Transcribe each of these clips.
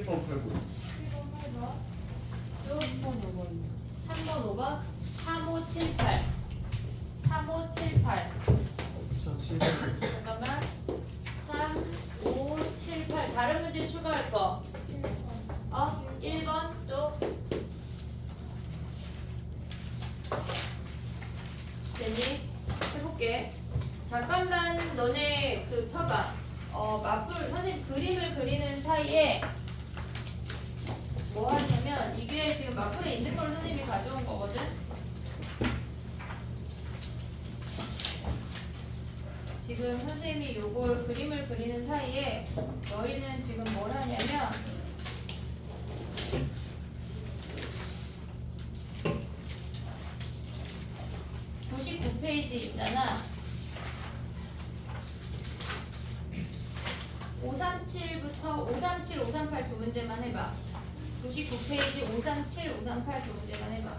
7번, 8번. 7번, 8번. 또 3번, 5번. 3, 5, 7, 8. 3, 5, 7, 8. 잠깐만. 3, 5, 7, 8. 다른 문제 추가할 거. 1번 또. 됐니? 해볼게. 잠깐만 너네 그 펴봐. 맞불 선생님 그림을 그리는 사이에 뭐 하냐면 이게 지금 맞불에 있는 걸 선생님이 가져온 거거든. 지금 선생님이 요걸 그림을 그리는 사이에 너희는 지금 뭘 하냐면 페이지 있잖아. 537부터 537, 538 두 문제만 해봐. 99페이지 537, 538 두 문제만 해봐.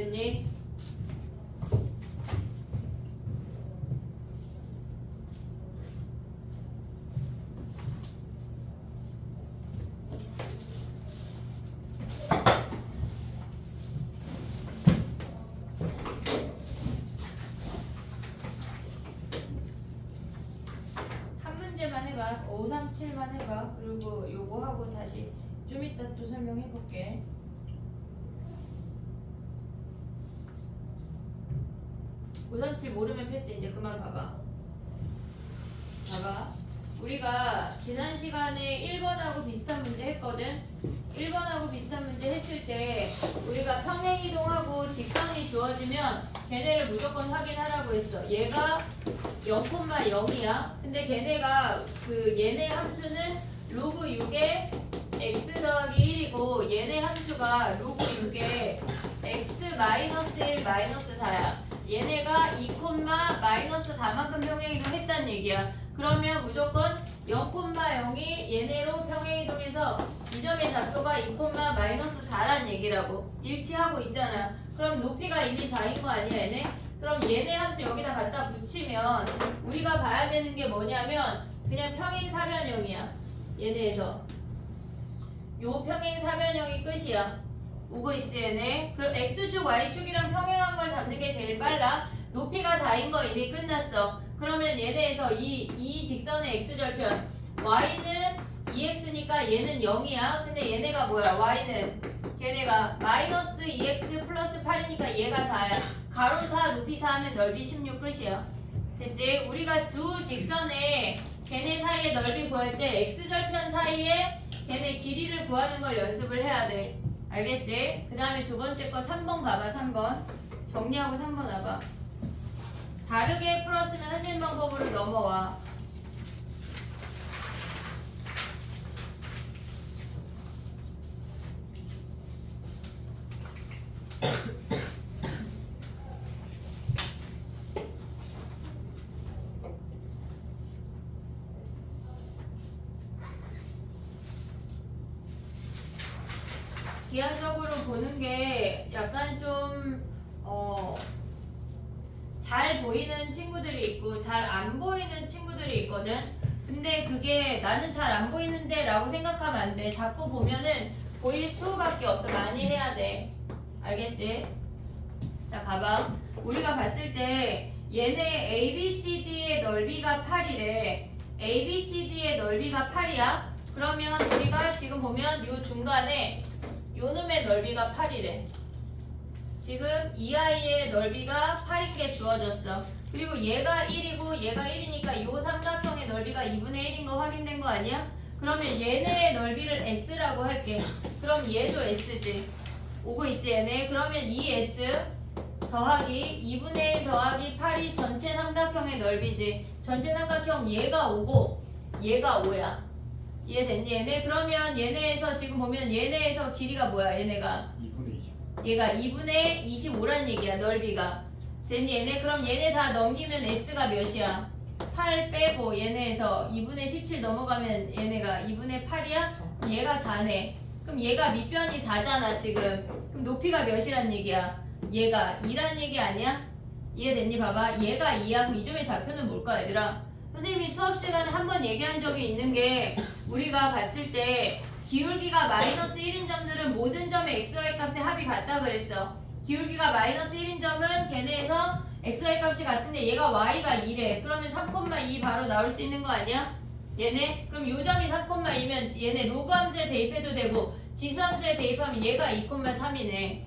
됐니? 한 문제만 해봐. 537만 해봐. 그리고 요거 하고 다시 좀 이따 또 설명해 볼게. 537 모르면 패스. 이제 그만 봐봐. 우리가 지난 시간에 1번하고 비슷한 문제 했거든. 1번하고 비슷한 문제 했을 때 우리가 평행이동하고 직선이 주어지면 걔네를 무조건 확인하라고 했어. 얘가 0,0이야. 근데 걔네가 그 얘네 함수는 로그 6에 x 더하기 1이고 얘네 함수가 로그 6에 x 마이너스 1 마이너스 4야. 얘네가 2,-4만큼 평행이동 했단 얘기야. 그러면 무조건 0,0이 얘네로 평행이동해서 이 점의 좌표가 2,-4란 얘기라고. 일치하고 있잖아. 그럼 높이가 이미 4인 거 아니야 얘네? 그럼 얘네 함수 여기다 갖다 붙이면 우리가 봐야 되는 게 뭐냐면 그냥 평행사변형이야. 얘네에서 요 평행사변형이 끝이야. 오고 있지 얘네. 그럼 x축 y축이랑 평행한 걸 잡는 게 제일 빨라. 높이가 4인 거 이미 끝났어. 그러면 얘네에서 이 직선의 x절편 y는 2x니까 얘는 0이야. 근데 얘네가 뭐야? y는 걔네가 마이너스 2x 플러스 8이니까 얘가 4야. 가로 4 높이 4 하면 넓이 16 끝이야. 됐지? 우리가 두 직선의 걔네 사이의 넓이 구할 때 x절편 사이에 걔네 길이를 구하는 걸 연습을 해야 돼. 알겠지? 그 다음에 두 번째 거 3번 가봐. 3번 정리하고 3번 와봐. 다르게 풀었으면 선생님 방법으로 넘어와. 기하적으로 보는 게 약간 좀 잘 보이는 친구들이 있고 잘 안 보이는 친구들이 있거든. 근데 그게 나는 잘 안 보이는데 라고 생각하면 안 돼. 자꾸 보면은 보일 수밖에 없어. 많이 해야 돼. 알겠지? 자, 가봐. 우리가 봤을 때 얘네 ABCD의 넓이가 8이래. ABCD의 넓이가 8이야. 그러면 우리가 지금 보면 요 중간에 요 놈의 넓이가 8이래. 지금 이 아이의 넓이가 8인 게 주어졌어. 그리고 얘가 1이고 얘가 1이니까 요 삼각형의 넓이가 2분의 1인 거 확인된 거 아니야? 그러면 얘네의 넓이를 S라고 할게. 그럼 얘도 S지. 오고 있지 얘네. 그러면 이 S 더하기 2분의 1 더하기 8이 전체 삼각형의 넓이지. 전체 삼각형 얘가 5고 얘가 5야. 이해됐니 얘네? 그러면 얘네에서 지금 보면 얘네에서 길이가 뭐야 얘네가? 2분의 20. 얘가 2분의 25란 얘기야 얘가. 됐니 얘네? 그럼 얘네 다 넘기면 S가 몇이야? 8 빼고 얘네에서 2분의 17 넘어가면 얘네가 2분의 8이야? 얘가 4네. 그럼 얘가 밑변이 4잖아 지금. 그럼 높이가 몇이란 얘기야? 얘가 2란 얘기 아니야? 이해됐니? 봐봐. 얘가 2야. 그럼 이 점의 좌표는 뭘까 얘들아? 선생님이 수업 시간에 한번 얘기한 적이 있는 게 우리가 봤을 때 기울기가 마이너스 1인 점들은 모든 점의 xy 값의 합이 같다 그랬어. 기울기가 마이너스 1인 점은 걔네에서 xy 값이 같은데 얘가 y가 2래. 그러면 3,2 바로 나올 수 있는 거 아니야? 얘네? 그럼 요 점이 3,2면 얘네 로그 함수에 대입해도 되고 지수 함수에 대입하면 얘가 2,3이네.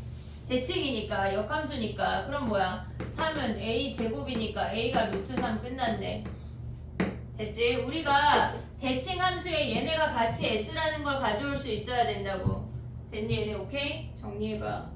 대칭이니까 역함수니까. 그럼 뭐야? 3은 a 제곱이니까 a가 루트 3 끝났네. 됐지? 우리가 대칭 함수에 얘네가 같이 s라는 걸 가져올 수 있어야 된다고. 됐니 얘네? 오케이? 정리해봐.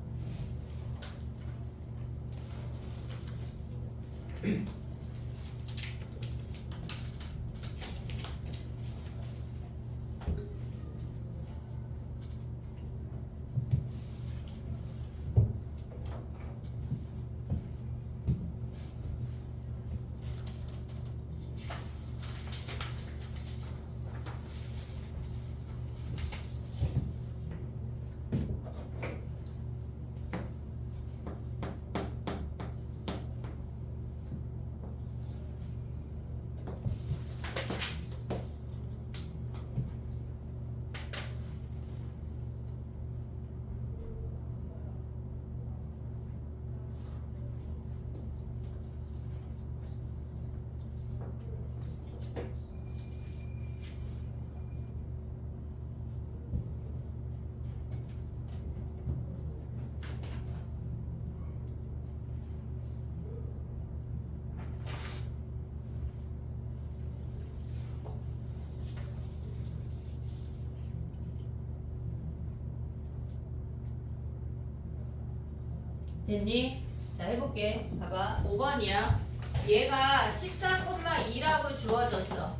됐니? 자 해볼게. 봐봐. 5번이야. 얘가 14,2라고 주어졌어.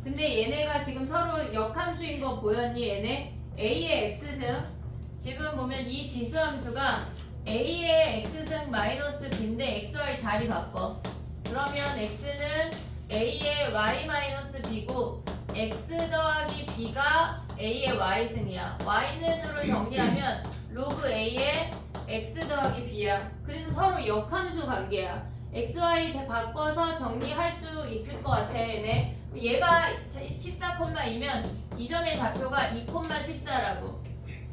근데 얘네가 지금 서로 역함수인 거 보였니? 얘네 a의 x승. 지금 보면 이 지수함수가 a의 x승 마이너스 b인데 xy 자리 바꿔. 그러면 x는 a의 y 마이너스 b고 x 더하기 b가 a의 y승이야. y는으로 정리하면 로그 a의 x 더하기 b야. 그래서 서로 역함수 관계야. xy 바꿔서 정리할 수 있을 것 같아 얘네. 얘가 14,2면 이 점의 좌표가 2,14라고.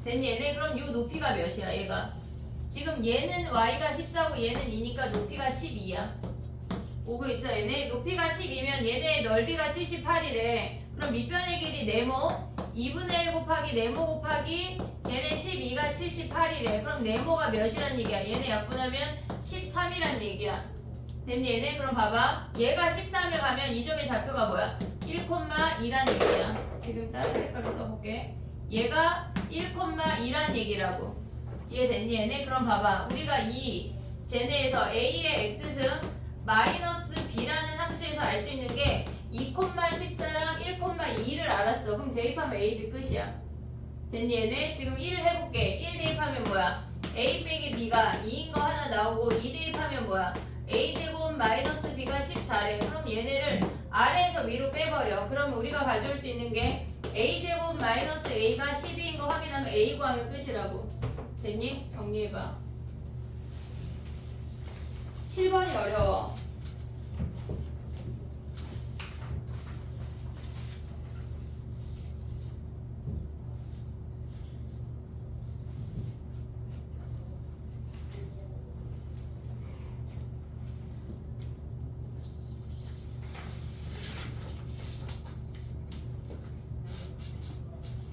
됐니 얘네? 그럼 이 높이가 몇이야 얘가? 지금 얘는 y가 14고 얘는 2니까 높이가 12야. 오고 있어 얘네? 높이가 12면 얘네의 넓이가 78이래. 그럼 밑변의 길이 네모 2분의 1 곱하기 네모 곱하기 얘네 12가 78이래. 그럼 네모가 몇이란 얘기야? 얘네 약분하면 13이란 얘기야. 됐니 얘네? 그럼 봐봐. 얘가 13을 가면 이 점의 좌표가 뭐야? 1,2란 얘기야. 지금 다른 색깔로 써볼게. 얘가 1,2란 얘기라고. 이해됐니 얘네? 그럼 봐봐. 우리가 이 쟤네에서 a의 x승 마이너스 b라는 함수에서 알 수 있는 게 2,14랑 1,2를 알았어. 그럼 대입하면 a, b 끝이야. 됐니 얘네? 지금 1을 해볼게. 1 대입하면 뭐야? a 빼기 b가 2인 거 하나 나오고 2 대입하면 뭐야? a제곱 마이너스 b가 14래. 그럼 얘네를 아래에서 위로 빼버려. 그러면 우리가 가져올 수 있는 게 a제곱 마이너스 a가 12인 거 확인하면 a 구하면 끝이라고. 됐니? 정리해봐. 7번이 어려워.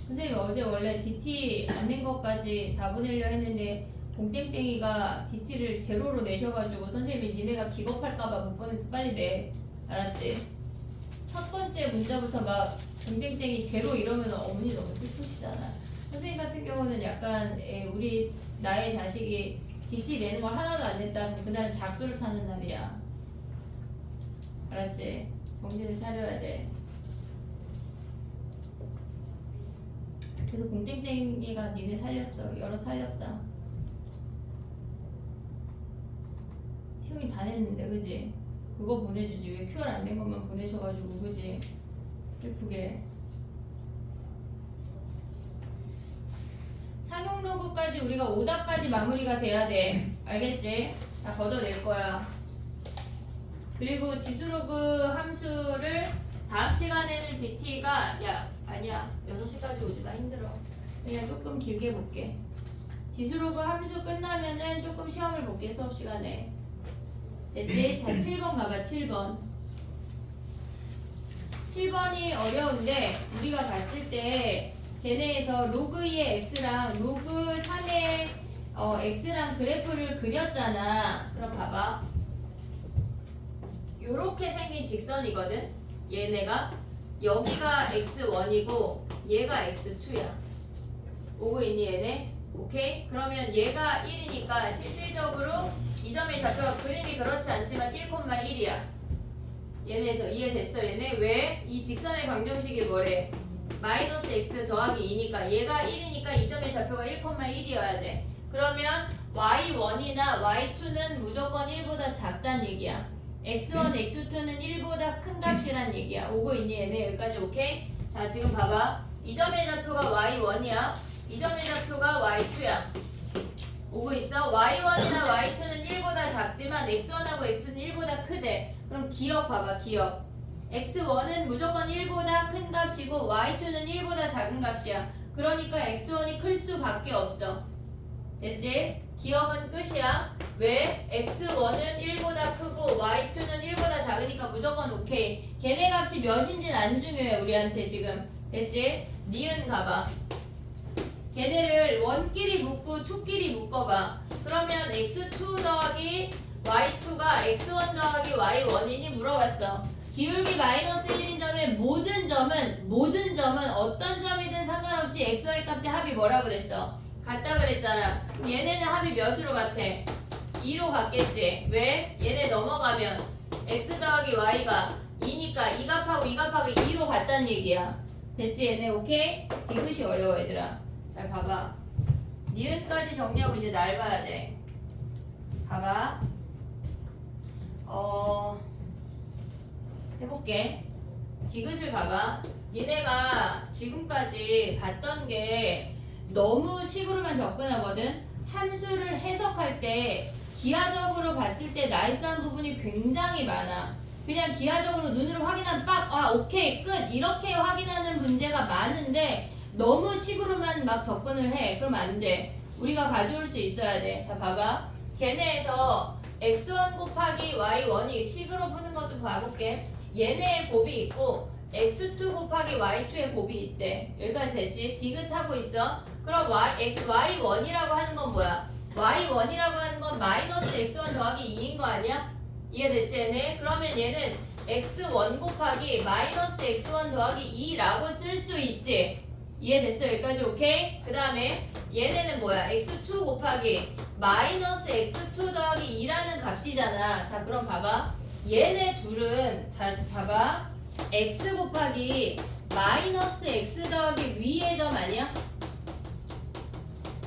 선생님이 어제 원래 DT 안 낸 것까지 다 보내려 했는데 동땡땡이가 DT를 제로로 내셔가지고 선생님이 니네가 기겁할까봐 못 보내서 빨리 내. 알았지? 첫 번째 문자부터 막 동땡땡이 제로 이러면 어머니 너무 슬프시잖아. 선생님 같은 경우는 약간 우리 나의 자식이 DT 내는 걸 하나도 안 냈다 그럼 그날은 작두를 타는 날이야. 알았지? 정신을 차려야 돼. 그래서 공땡땡이가 니네 살렸어. 여러 살렸다. 시용이 다 냈는데 그지? 그거 보내주지. 왜 QR 안 된 것만 보내셔가지고 그지? 슬프게. 상용 로그까지 우리가 오답까지 마무리가 돼야 돼. 알겠지? 다 걷어낼 거야. 그리고 지수로그 함수를 다음 시간에는 DT가 아니야 6시까지 오지마. 힘들어. 그냥 조금 길게 볼게. 지수로그 함수 끝나면은 조금 시험을 볼게. 수업 시간에. 됐지? 자 7번 봐봐. 7번 7번이 어려운데 우리가 봤을 때 걔네에서 로그 2의 x랑 로그 3의 x랑 그래프를 그렸잖아. 그럼 봐봐. 요렇게 생긴 직선이거든. 얘네가 여기가 x1이고 얘가 x2야. 오고 있니 얘네? 오케이? 그러면 얘가 1이니까 실질적으로 이 점의 좌표가 그림이 그렇지 않지만 1,1이야. 얘네에서 이해됐어 얘네? 왜? 이 직선의 방정식이 뭐래? 마이너스 x 더하기 2니까 얘가 1이니까 이 점의 좌표가 1,1이어야 돼. 그러면 y1이나 y2는 무조건 1보다 작다는 얘기야. x1, x2는 1보다 큰 값이란 얘기야. 오고 있니 얘네? 여기까지 오케이? 자 지금 봐봐. 이 점의 좌표가 y1이야. 이 점의 좌표가 y2야. 오고 있어? y1이나 y2는 1보다 작지만 x1하고 x2는 1보다 크대. 그럼 기억 봐봐. 기억. x1은 무조건 1보다 큰 값이고 y2는 1보다 작은 값이야. 그러니까 x1이 클 수밖에 없어. 됐지? 기억은 끝이야. 왜? x1은 1보다 크고 y2는 1보다 작으니까 무조건 오케이. 걔네 값이 몇인지는 안 중요해 우리한테 지금. 됐지? 니은 가봐. 걔네를 원끼리 묶고 투끼리 묶어봐. 그러면 x2 더하기 y2가 x1 더하기 y1이니 물어봤어. 기울기 마이너스 1인 점의 모든 점은 어떤 점이든 상관없이 xy 값의 합이 뭐라 그랬어? 같다 그랬잖아. 그럼 얘네는 합이 몇으로 같아? 2로 같겠지. 왜? 얘네 넘어가면 x 더하기 y가 2니까 이 값하고 이 값하고 2로 같다는 얘기야. 됐지 얘네? 오케이? 디귿이 어려워 얘들아. 잘 봐봐. 니은까지 정리하고 이제 날 봐야 돼. 봐봐. 해볼게. 디귿을 봐봐. 니네가 지금까지 봤던 게 너무 식으로만 접근하거든. 함수를 해석할 때 기하적으로 봤을 때 나이스한 부분이 굉장히 많아. 그냥 기하적으로 눈으로 확인하면 오케이 끝 이렇게 확인하는 문제가 많은데 너무 식으로만 막 접근을 해. 그럼 안 돼. 우리가 가져올 수 있어야 돼. 자 봐봐. 걔네에서 x1 곱하기 y1이 식으로 푸는 것도 봐볼게. 얘네의 곱이 있고 x2 곱하기 y2의 곱이 있대. 여기까지 됐지? 디귿하고 있어. 그럼 y1이라고 하는 건 뭐야? y1이라고 하는 건 마이너스 x1 더하기 2인 거 아니야? 이해됐지 얘네? 그러면 얘는 x1 곱하기 마이너스 x1 더하기 2라고 쓸 수 있지? 이해됐어? 여기까지 오케이? 그 다음에 얘네는 뭐야? x2 곱하기 마이너스 x2 더하기 2라는 값이잖아. 자 그럼 봐봐. 얘네 둘은 자 봐봐. x 곱하기 마이너스 x 더하기 위의 점 아니야?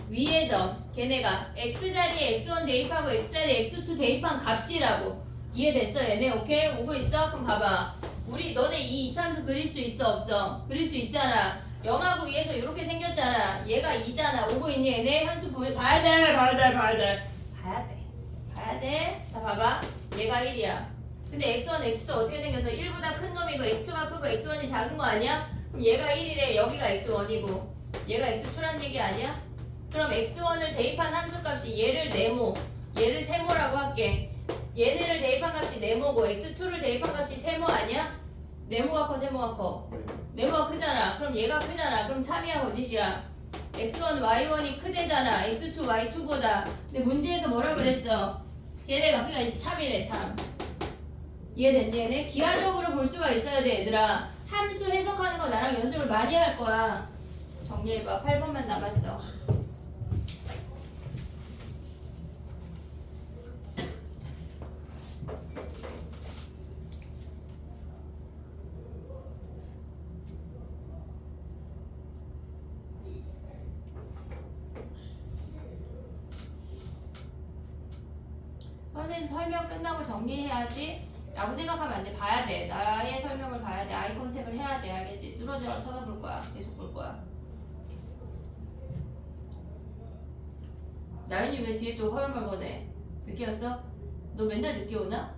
위의 점. 걔네가 x자리에 x1 대입하고 x자리에 x2 대입한 값이라고. 이해됐어 얘네? 오케이? 오고 있어? 그럼 봐봐. 우리 너네 이 이참수 그릴 수 있어 없어? 그릴 수 있잖아. 0하고 2에서 이렇게 생겼잖아. 얘가 2잖아. 오고 있니 얘네? 현수 봐야 돼. 자 봐봐. 얘가 1이야. 근데 x1, x2 어떻게 생겼어? 1보다 큰 놈이고 x2가 크고 x1이 작은 거 아니야? 그럼 얘가 1이래. 여기가 x1이고 얘가 x2란 얘기 아니야? 그럼 x1을 대입한 함수값이 얘를 네모, 얘를 세모라고 할게. 얘네를 대입한 값이 네모고 x2를 대입한 값이 세모 아니야? 네모가 커 세모가 커? 네모가 크잖아. 그럼 얘가 크잖아. 그럼 참이야 거짓이야? x1, y1이 크대잖아. x2, y2보다. 근데 문제에서 뭐라 그랬어? 얘네가 그러니까 참이래 참. 이해됐니 얘네? 기하적으로 볼 수가 있어야 돼 얘들아. 함수 해석하는 거 나랑 연습을 많이 할 거야. 정리해봐. 8번만 남았어. 선생님 설명 끝나고 정리해야지 라고 생각하면 안 돼. 봐야 돼. 나의 설명을 봐야 돼. 아이 컨택을 해야 돼. 알겠지? 뚫어져라 쳐다볼 거야. 계속 볼 거야. 나연이 왜 뒤에 또 허여멀거네? 늦게 왔어? 너 맨날 늦게 오나?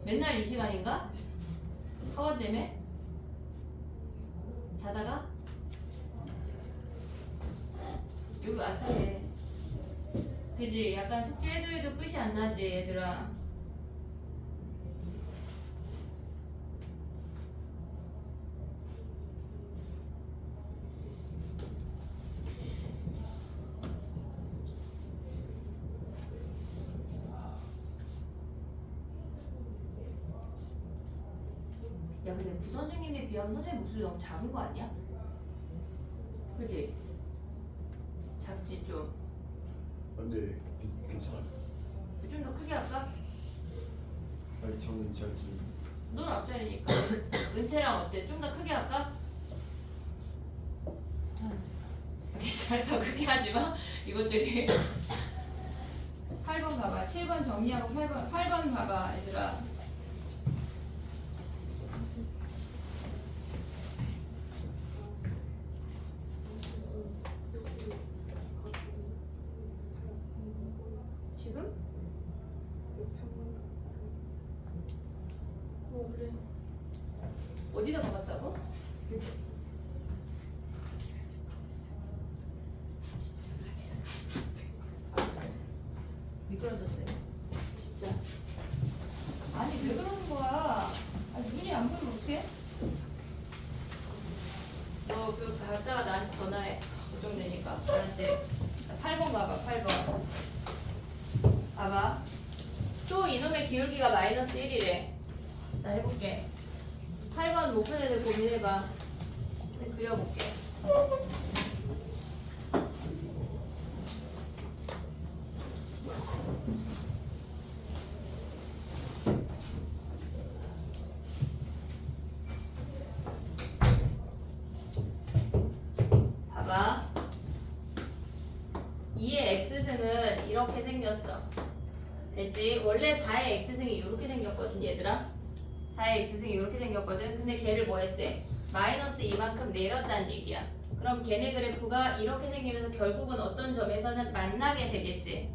맨날 이 시간인가? 학원 때문에? 자다가? 여기 와서 해. 그지? 약간 숙제 해도 끝이 안 나지 얘들아. 야 근데 부선생님에 비하면 선생님 목소리 너무 작은 거 아니야? 그지? 작지 좀. 근데 괜찮아요. 좀 더 크게 할까? 아니 저는 잘 지금 넌 앞자리니까. 은채랑 어때? 좀 더 크게 할까? 잘 더 크게 하지마. 이것들이 8번 봐봐. 7번 정리하고 8번 봐봐 얘들아. 지금? 그래. 어디다 박았다고? 진짜 가지. 알았어. 미끄러졌대. 진짜. 아니 왜 그러는 거야? 아니 눈이 안 보이면 어떡해? 너 그 갔다가 나한테 전화해. 걱정되니까. 알았지? 8번 가봐. 8번. 봐봐. 또 이놈의 기울기가 마이너스 1이래. 자 해볼게. 8번 못 푼 애들 고민해봐. 그려볼게. 봐봐. 2의 x승은 이렇게 생겼어. 됐지? 원래 4의 x승이 이렇게 생겼거든 얘들아. 4의 x승이 이렇게 생겼거든. 근데 걔를 뭐 했대? 마이너스 이만큼 내렸다는 얘기야. 그럼 걔네 그래프가 이렇게 생기면서 결국은 어떤 점에서는 만나게 되겠지.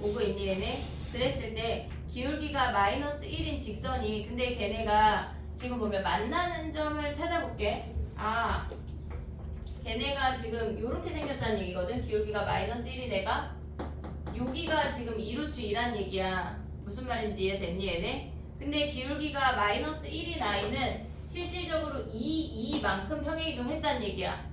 오고 있니 얘네? 그랬을 때 기울기가 마이너스 1인 직선이 근데 걔네가 지금 보면 만나는 점을 찾아볼게. 아 걔네가 지금 이렇게 생겼다는 얘기거든. 기울기가 마이너스 1인 애가 여기가 지금 2루트 2란 얘기야. 무슨 말인지 이해됐니 얘네? 근데 기울기가 마이너스 1인 아이는 실질적으로 2만큼 평행이동했다는 얘기야.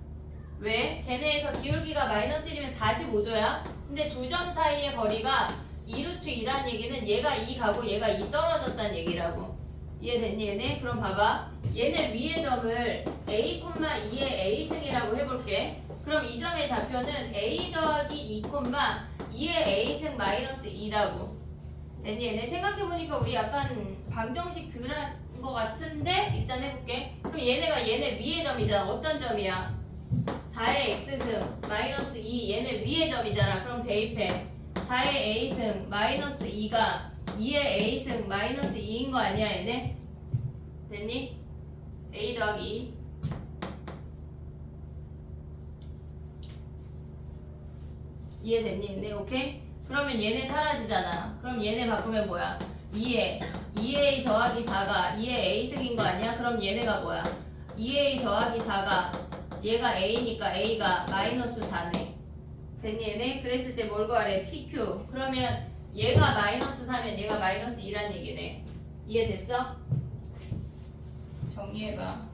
왜? 걔네에서 기울기가 마이너스 1이면 45도야. 근데 두 점 사이의 거리가 2루트 2란 얘기는 얘가 2 가고 얘가 2 떨어졌다는 얘기라고. 이해됐니 얘네? 그럼 봐봐. 얘네 위의 점을 a, 2의 a승이라고 해볼게. 그럼 이 점의 좌표는 a 더하기 2, 2의 a승 마이너스 2라고. 됐니? 얘네 생각해보니까 우리 약간 방정식 들은 거 같은데 일단 해볼게. 그럼 얘네가 얘네 위의 점이잖아. 어떤 점이야? 4의 x승 마이너스 2 얘네 위의 점이잖아. 그럼 대입해. 4의 a승 마이너스 2가 2의 a승 마이너스 2인 거 아니야 얘네? 됐니? a 더하기 2 이해됐니 얘네? 오케이? 그러면 얘네 사라지잖아. 그럼 얘네 바꾸면 뭐야? 2a 더하기 4가 2의 a승인 거 아니야? 그럼 얘네가 뭐야? 2a 더하기 4가 얘가 a니까 a가 마이너스 4네. 됐니 얘네? 그랬을 때 뭘 구하래? pq. 그러면 얘가 마이너스 4면 얘가 마이너스 2란 얘기네. 이해됐어? 정리해봐.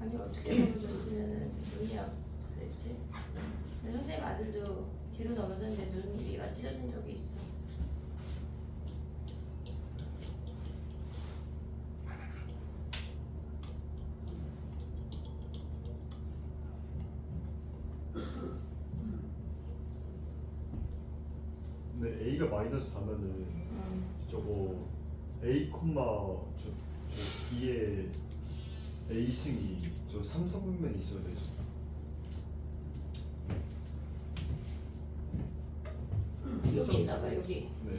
아니 어떻게 넘어졌으면 눈이 그랬지? 내 선생님 아들도 뒤로 넘어졌는데 눈 위가 찢어진 적이 있어. 근데 a가 마이너스 4면은 저거 a 저 2의 a승이 저 3, 4분면이 있어야 되죠. 여기 있나봐 여기. 네.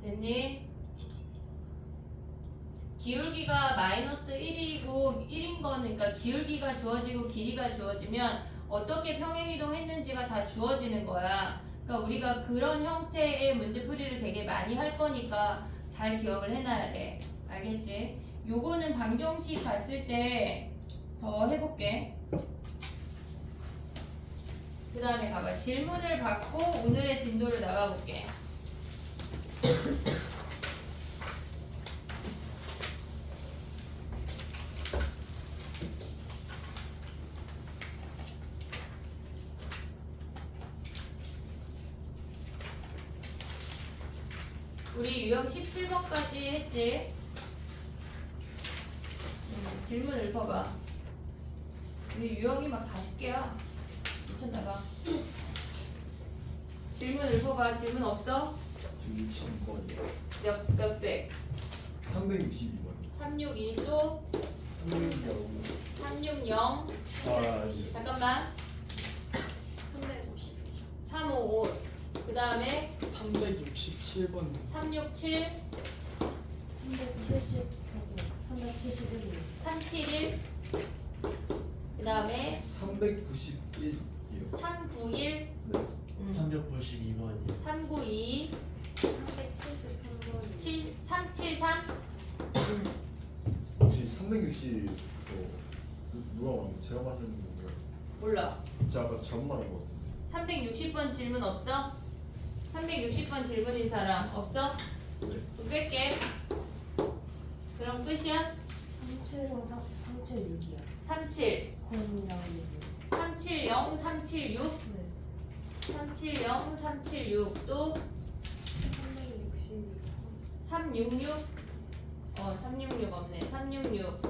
됐니? 기울기가 마이너스 1이고 1인 거는 그러니까 기울기가 주어지고 길이가 주어지면 어떻게 평행이동 했는지가 다 주어지는 거야. 그러니까 우리가 그런 형태의 문제풀이를 되게 많이 할 거니까 잘 기억을 해놔야 돼. 알겠지? 요거는 방정식 봤을 때 더 해볼게. 그 다음에 가봐. 질문을 받고 오늘의 진도를 나가볼게. 우리 유형 17번까지 했지? 질문 읊어봐. 근데 유형이 막 40개야. 미쳤나봐. 질문 읊어봐. 질문 없어? 지금 60번이요. 몇 백? 362번. 362 또? 360. 360 아, 잠깐만 355 그 다음에 367번 367 371 371 그 다음에 391이요. 391 네. 392번이요 392 373번 373 360 누가 말한 제가 만든 건가요? 몰라. 제가 아까 잘못 말한 거 같은데. 360번 질문 없어? 360번 질문인 사람 없어? 네. 그럼 뺄게. 그럼 끝이야? 370, 376이요. 37 공이랑 6. 370 376 네. 370 376 또 360. 366 366 없네. 366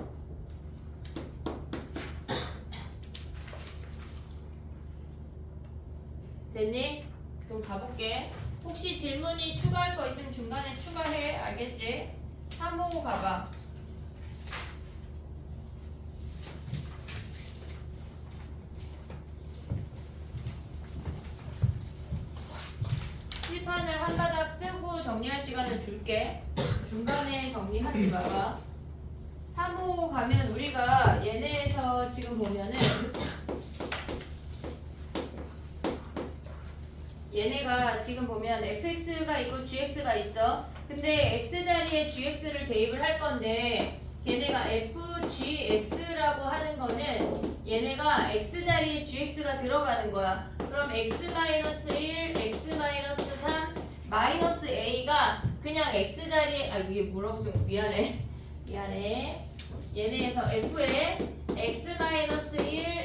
됐니? 그럼 가볼게. 혹시 질문이 추가할 거 있으면 중간에 추가해. 알겠지? 3호 가봐. 칠판을 한 바닥 쓰고 정리할 시간을 줄게. 중간에 정리하지 마봐. 3호 가면 우리가 얘네에서 지금 보면은 얘네가 지금 보면 fx가 있고 gx가 있어. 근데 x 자리에 gx를 대입을 할 건데 걔네가 fgx라고 하는 거는 얘네가 x 자리에 gx가 들어가는 거야. 그럼 x-1, x-3, 마이너스 a가 그냥 x 자리에 이게 뭐라고 써? 미안해. 얘네에서 f에 x-1,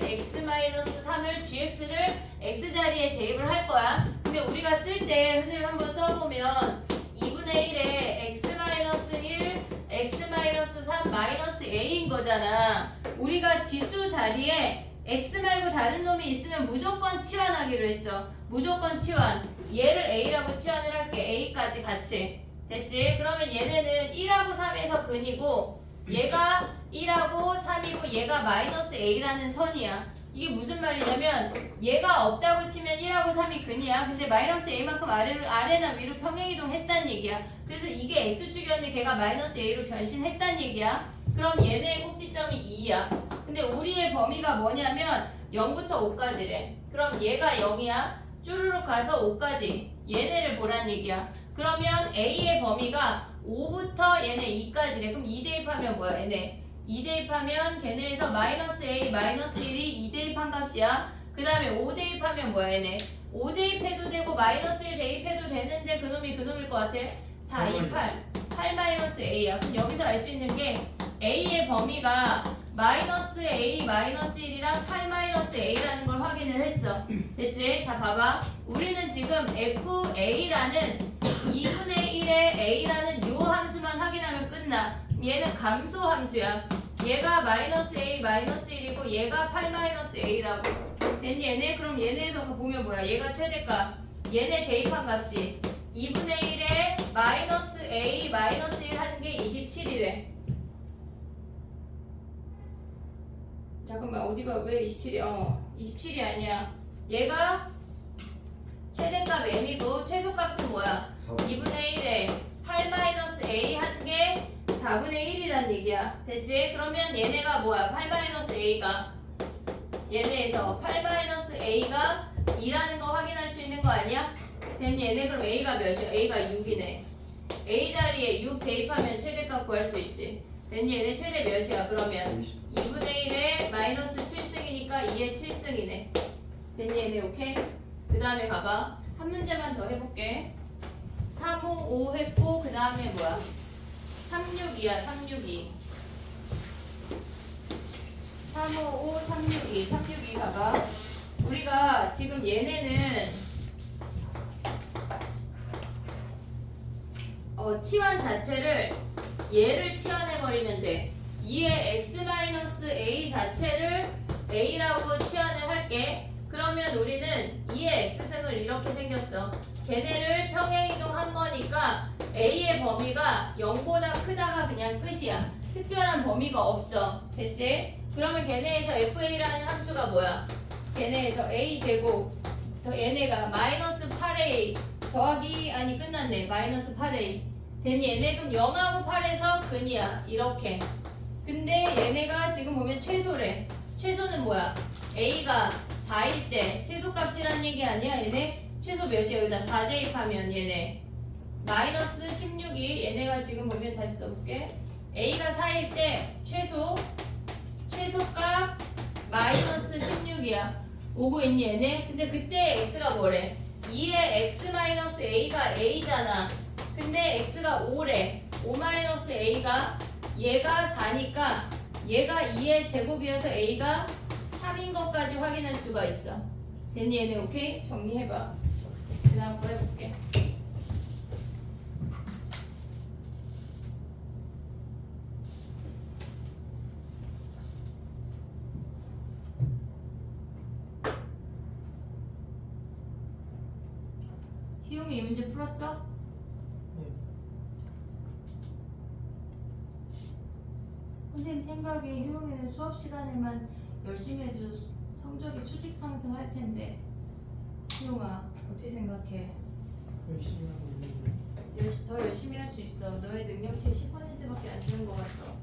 x-3을 gx를 x 자리에 대입을 할 거야. 근데 우리가 쓸 때 선생님 한번 써보면 2분의 1에 x-1, x-3 마이너스 a인 거잖아. 우리가 지수 자리에 x 말고 다른 놈이 있으면 무조건 치환하기로 했어. 무조건 치환. 얘를 a라고 치환을 할게. a까지 같이. 됐지? 그러면 얘네는 1하고 3에서 근이고 얘가 1하고 3이고 얘가 마이너스 a라는 선이야. 이게 무슨 말이냐면 얘가 없다고 치면 1하고 3이 근이야. 근데 마이너스 a만큼 아래나 위로 평행이동 했단 얘기야. 그래서 이게 x축이었는데 걔가 마이너스 a로 변신했단 얘기야. 그럼 얘네의 꼭지점이 2야. 근데 우리의 범위가 뭐냐면 0부터 5까지래. 그럼 얘가 0이야. 쭈루룩 가서 5까지. 얘네를 보란 얘기야. 그러면 a의 범위가 5부터 얘네 2까지래. 그럼 2 대입하면 뭐야 얘네? 2 대입하면 걔네에서 마이너스 a, 마이너스 1이 2 대입한 값이야. 그 다음에 5 대입하면 뭐야 얘네? 5 대입해도 되고 마이너스 1 대입해도 되는데 그놈이 그놈일 것 같아? 4, 2, 8. 8 마이너스 a야. 그럼 여기서 알 수 있는 게 a의 범위가 마이너스 a, 마이너스 1이랑 8 마이너스 a라는 걸 확인을 했어. 됐지? 자 봐봐. 우리는 지금 fa라는 2분의 1의 a라는 요 함수만 확인하면 끝나. 얘는 감소 함수야. 얘가 마이너스 a, 마이너스 1이고 얘가 8 마이너스 a라고. 됐니 얘네? 그럼 얘네에서 보면 뭐야? 얘가 최대값. 얘네 대입한 값이 2분의 1에 마이너스 a, 마이너스 1 한 게 27이래. 잠깐만 어디가 왜 27이야? 27이 아니야. 얘가 최대값 m이고 최소값은 뭐야? 2분의 1에 8 마이너스 a 한 게 4분의 1이란 얘기야. 됐지? 그러면 얘네가 뭐야? 8 마이너스 a가 얘네에서 8 마이너스 a가 2라는 거 확인할 수 있는 거 아니야? 됐니? 얘네 그럼 a가 몇이야? a가 6이네. a 자리에 6 대입하면 최대값 구할 수 있지. 됐니? 얘네 최대 몇이야? 그러면 2분의 1에 마이너스 7승이니까 2의 7승이네. 됐니? 얘네 오케이? 그 다음에 봐봐. 한 문제만 더 해볼게. 3, 5, 5 했고 그 다음에 뭐야? 362야 362. 355, 362, 362 가봐. 우리가 지금 얘네는 치환 자체를 얘를 치환해버리면 돼. 2의 x-a 자체를 a라고 치환을 할게. 그러면 우리는 2의 x승을 이렇게 생겼어. 걔네를 평행이동한 거니까 a의 범위가 0보다 크다가 그냥 끝이야. 특별한 범위가 없어. 됐지? 그러면 걔네에서 fa라는 함수가 뭐야? 걔네에서 a제곱 더 얘네가 마이너스 8a 더하기 아니 끝났네. 마이너스 8a 됐니? 얘네 그럼 0하고 8에서 근이야. 이렇게. 근데 얘네가 지금 보면 최소래. 최소는 뭐야? a가 4일 때 최소값이란 얘기 아니야? 얘네 최소 몇이야? 여기다 4 대입하면 얘네 마이너스 16이 얘네가 지금 보면 다시 써볼게. A가 4일 때 최소값 마이너스 16이야. 오고 있니 얘네? 근데 그때 x가 뭐래? 2의 x 마이너스 a가 a잖아. 근데 x가 5래. 5 마이너스 a가 얘가 4니까 얘가 2의 제곱이어서 a가 3인 것까지 확인할 수가 있어. 됐니 얘네? 오케이? 정리해봐. 그 다음 거 해볼게. 희용이 이 문제 풀었어? 선생님 생각에 효영이는 수업 시간에만 열심히 해도 성적이 수직 상승할 텐데. 효영아 어떻게 생각해? 열심히 하고 있는데 더 열심히 할 수 있어. 너의 능력치의 10%밖에 안 쓰는 것 같아.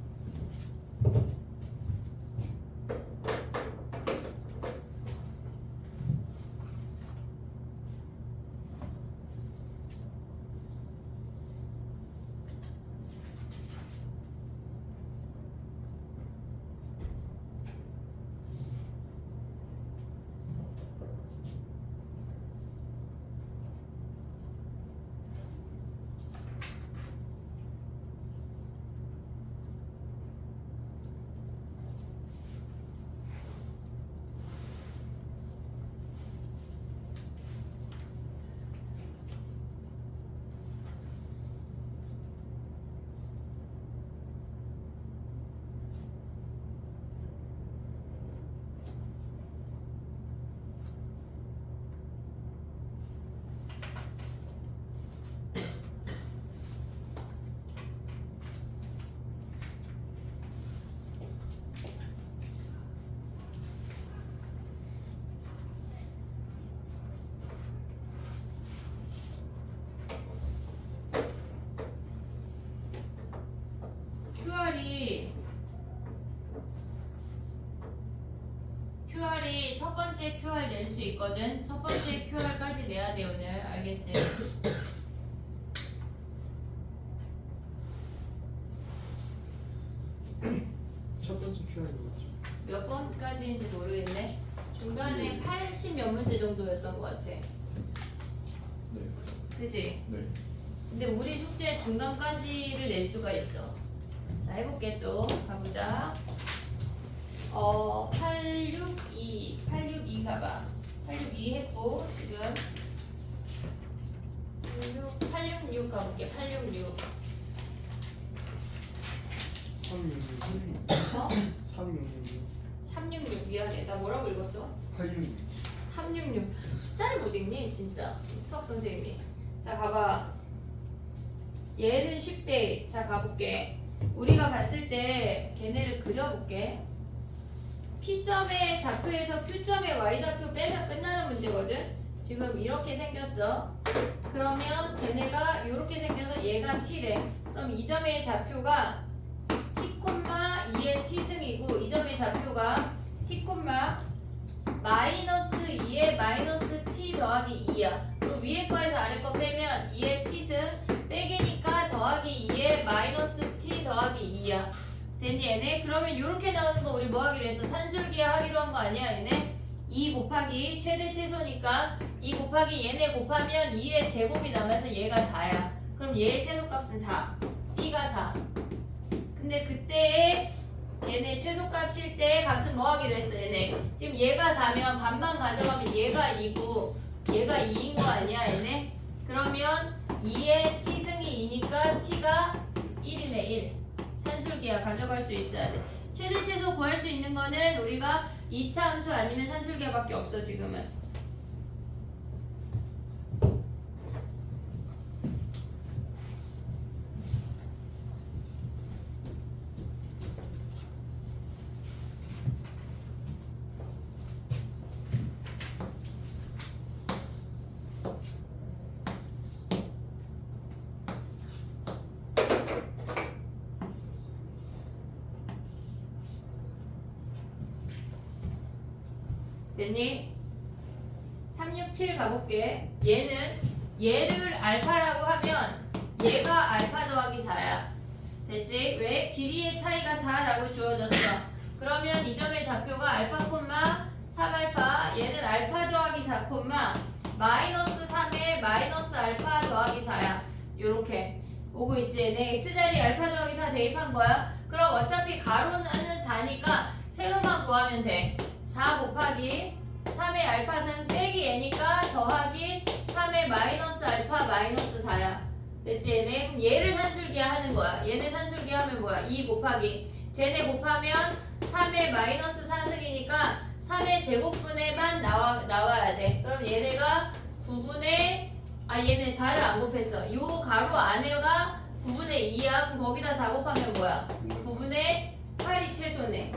QR이 첫 번째 QR 낼 수 있거든. 첫 번째 QR까지 내야 돼 오늘. 알겠지? 첫 번째 QI 뭐였죠? 몇 번까지인지 모르겠네. 중간에 80 몇 문제 정도였던 것 같아. 네. 그지? 네. 근데 우리 숙제 중간까지를 낼 수가 있어. 자, 해볼게 또. 가보자. 862 가봐. 862 했고, 지금. 866 가볼게. 866. 366 어? 366 366 미안해. 나 뭐라고 읽었어? 86. 366. 숫자를 못 읽니? 진짜. 수학 선생님이. 자, 가봐. 얘는 쉽대. 자, 가볼게. 우리가 봤을 때 걔네를 그려볼게. P점의 좌표에서 Q점의 Y좌표 빼면 끝나는 문제거든. 지금 이렇게 생겼어. 그러면 걔네가 이렇게 생겨서 얘가 T래. 그럼 이 점의 좌표가 T, 2의 T승이고 이 점의 좌표가 T, 마이너스 2의 마이너스 T 더하기 2야. 그럼 위에 거에서 아래 거 빼면 2의 T승 빼기니까 더하기 2의 마이너스 T 더하기 2야. 됐니 얘네? 그러면 이렇게 나오는 거 우리 뭐 하기로 했어? 산술기하 하기로 한 거 아니야 얘네? 2 곱하기 최대 최소니까 2 곱하기 얘네 곱하면 2의 제곱이 남아서 얘가 4야. 그럼 얘의 최소값은 4. B가 4. 근데 그때 얘네 최소값일 때 값은 뭐 하기로 했어 얘네? 지금 얘가 4면 반반 가져가면 얘가 2고 얘가 2인 거 아니야 얘네? 그러면 2의 T승이 2니까 T가 1이네 1. 산술기하 가져갈 수 있어야 돼. 최대 최소 구할 수 있는 거는 우리가 2차 함수 아니면 산술기하밖에 없어 지금은. 됐니? 367 가볼게. 얘는 얘를 알파라고 하면 얘가 알파 더하기 4야. 됐지? 왜? 길이의 차이가 4라고 주어졌어. 그러면 이 점의 좌표가 알파 콤마 3알파, 얘는 알파 더하기 4 콤마 마이너스 3에 마이너스 알파 더하기 4야. 요렇게 오고 있지. 내 x자리 알파 더하기 4 대입한 거야. 그럼 어차피 가로는 4니까 세로만 구하면 돼. 4 곱하기 3의 알파는 빼기 얘니까 더하기 3의 마이너스 알파 마이너스 4야. 됐지 얘네? 그럼 얘를 산술기하 하는 거야. 얘네 산술기하 하면 뭐야? 2 곱하기 쟤네 곱하면 3의 마이너스 4승이니까 3의 제곱분에만 나와야 돼. 그럼 얘네가 9분의 얘네 4를 안 곱했어. 요 가로 안에가 9분의 2야. 그럼 거기다 4 곱하면 뭐야? 9분의 8이 최소네.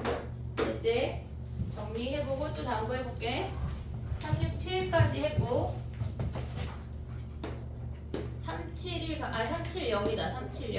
됐지? 정리해보고 또 다음 거 해볼게. 3, 6, 7까지 했고 370이다. 370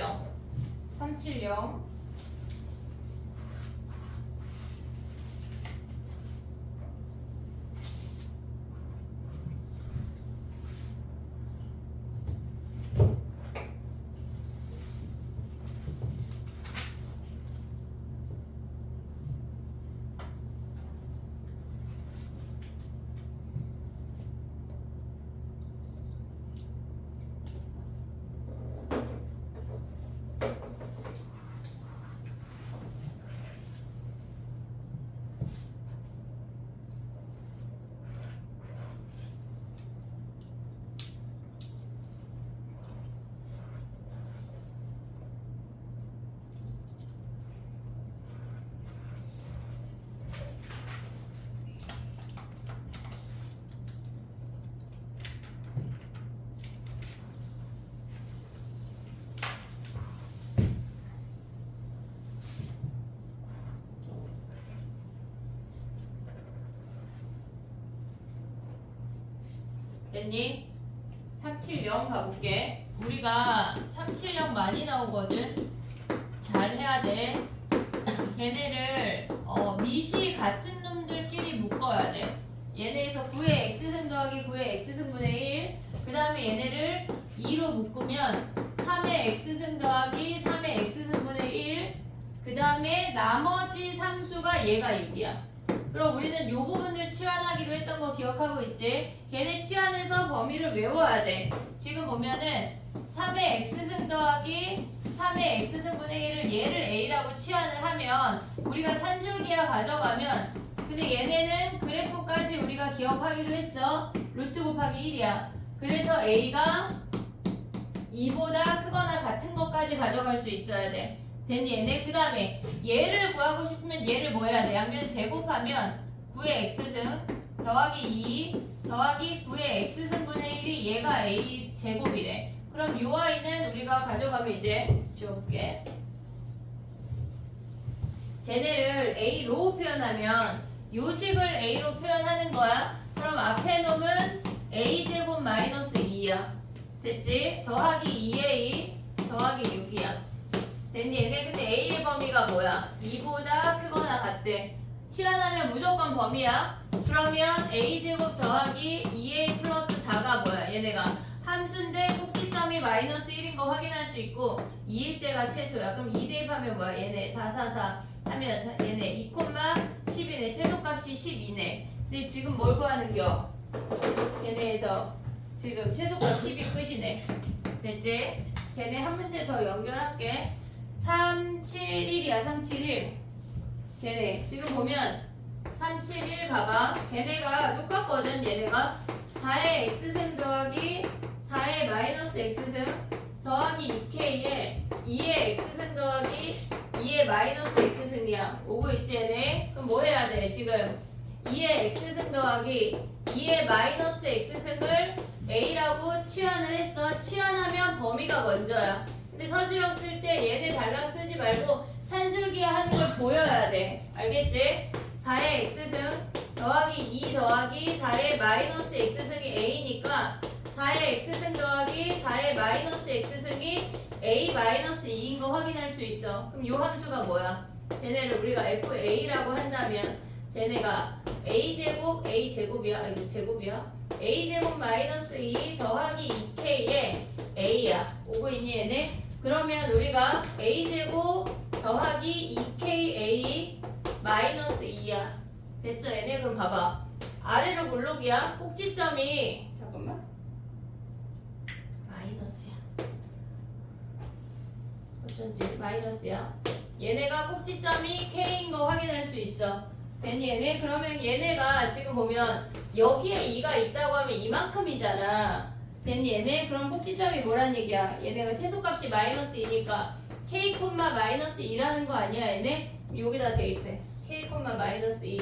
됐니? 370 가볼게. 우리가 370 많이 나오거든. 잘 해야 돼. 걔네를 미시 같은 놈들끼리 묶어야 돼. 얘네에서 9의 x승 더하기 9의 x승분의 1. 그 다음에 얘네를 2로 묶으면 3의 x승 더하기 3의 x승분의 1. 그 다음에 나머지 상수가 얘가 6이야. 그럼 우리는 요 부분들 치환하기로 했던 거 기억하고 있지? 걔네 치환해서 범위를 외워야 돼. 지금 보면은 3의 x승 더하기 3의 x승분의 1을 얘를 a라고 치환을 하면 우리가 산술기하 가져가면 근데 얘네는 그래프까지 우리가 기억하기로 했어. 루트 곱하기 1이야. 그래서 a가 2보다 크거나 같은 것까지 가져갈 수 있어야 돼. 됐니 얘네? 그 다음에 얘를 구하고 싶으면 얘를 뭐 해야 돼? 양면 제곱하면 9의 x승 더하기 2 더하기 9의 x승분의 1이 얘가 a 제곱이래. 그럼 요 아이는 우리가 가져가면 이제 지워볼게. 쟤네를 a로 표현하면 요식을 a로 표현하는 거야. 그럼 앞에 놈은 a제곱 마이너스 2야. 됐지? 더하기 2a 더하기 6이야. 됐니? 얘네 근데 a의 범위가 뭐야? 2보다 크거나 같대. 치환하면 무조건 범위야. 그러면 a제곱 더하기 2a 플러스 4가 뭐야? 얘네가 함수인데 꼭지점이 마이너스 1인 거 확인할 수 있고 2일 때가 최소야. 그럼 2 대입하면 뭐야? 얘네 4, 4, 4 하면 얘네 2,10이네. 최소값이 12네. 근데 지금 뭘 구하는겨? 걔네에서 지금 최소값 10이 끝이네. 됐지? 걔네 한 문제 더 연결할게. 371이야. 371 걔네 지금 보면 371 가봐. 걔네가 똑같거든. 얘네가 4의 x승 더하기 4의 마이너스 x승 더하기 2k에 2의 x승 더하기 2의 마이너스 x승이야. 오고 있지 얘네? 그럼 뭐 해야 돼? 지금 2의 x승 더하기 2의 마이너스 x승을 a라고 치환을 했어. 치환하면 범위가 먼저야. 근데 서술형 쓸 때 얘네 달랑 쓰지 말고 산술기하 하는 걸 보여야 돼. 알겠지? 4의 x승 더하기 2 더하기 4의 마이너스 x승이 a니까 4의 x승 더하기 4의 마이너스 x승이 a 마이너스 2인 거 확인할 수 있어. 그럼 요 함수가 뭐야? 쟤네를 우리가 fa라고 한다면 쟤네가 a제곱 a제곱이야. 이거 제곱이야. a제곱 마이너스 2 더하기 2k에 a야. 오고 있니 얘네? 그러면 우리가 a제곱 더하기 2ka 마이너스 2야. 됐어 얘네? 그럼 봐봐. 아래로 볼록이야. 꼭지점이 잠깐만 마이너스야. 어쩐지 마이너스야. 얘네가 꼭지점이 k인 거 확인할 수 있어. 됐니 얘네? 그러면 얘네가 지금 보면 여기에 2가 있다고 하면 이만큼이잖아. 됐니 얘네? 그럼 꼭지점이 뭐란 얘기야? 얘네가 최소값이 마이너스 2니까 k, 마이너스 2라는 거 아니야 얘네? 여기다 대입해. k, 마이너스 2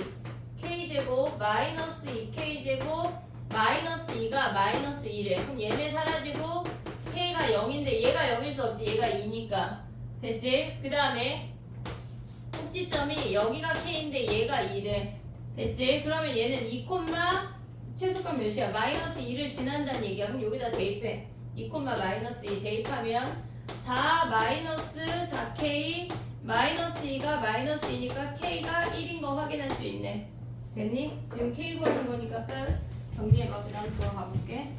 k제곱 마이너스 2k제곱 마이너스 2가 마이너스 2래. 그럼 얘네 사라지고 k가 0인데 얘가 0일 수 없지. 얘가 2니까. 됐지? 그 다음에 꼭지점이 여기가 k인데 얘가 2래. 됐지? 그러면 얘는 2, 최소값 몇이야? 마이너스 2를 지난다는 얘기야. 그럼 여기다 대입해. 2, 마이너스 2 대입하면 4 마이너스 4k 마이너스 2가 마이너스 2니까 k가 1인 거 확인할 수 있네. 됐니? 지금 k 구하는 거니까 끝. 정리해봐. 그 다음 들어가 볼게.